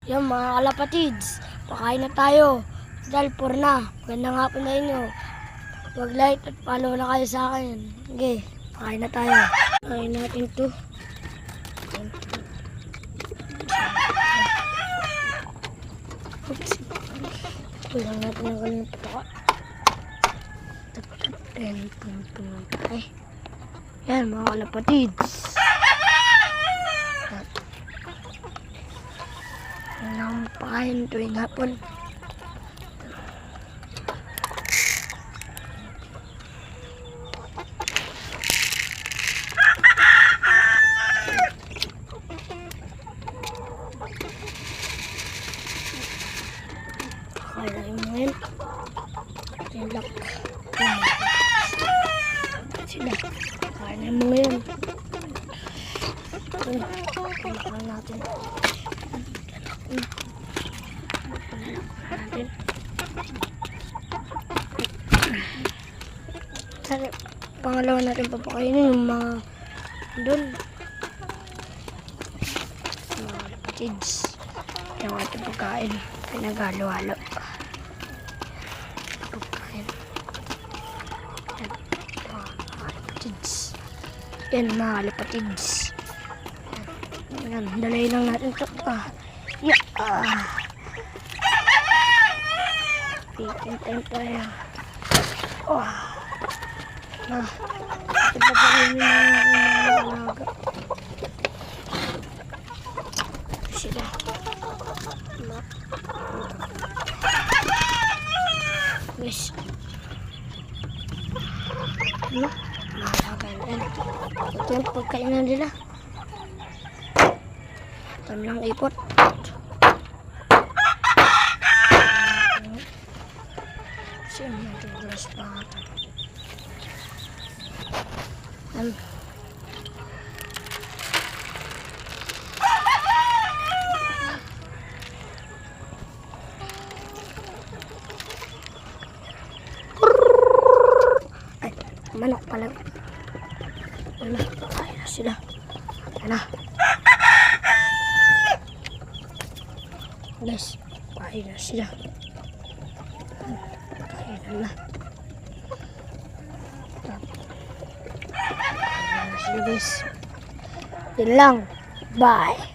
Yan mga kalapatids, pakain na tayo. Dahil 4 na. Magandang hapon na inyo. Huwag like at follow na kayo sa akin. Okay, pakain na tayo. Pakain natin to. Oops. Tulang natin ang kanyang patoka. Yan mga kalapatids. Yan ang pakain tuwing hapon. Kaya mo yan. Tilak. Sila. Kaya mo yan. Kaya natin. Sari, pangalawa natin papakainin yung mga doon. Mga kapatids. Yung ating pagkain. Pinagalo-halo. Pagkain. Yan. Mga kapatids. Yan mga kapatids. Yan. Dalay lang natin ito. Yeah. Feeding time tayo. Oh. Ito pa rin yung mga alaga. Sila. Guys. Malaga yan. Ito yung pagkainan nila. Ito lang ipot. Sino natin glass pa ito? Ay, manok pala. Ano? Kain na sila. Ano? Guys, kain na sila. Kain na. Kain na sila guys. Yun lang. Bye.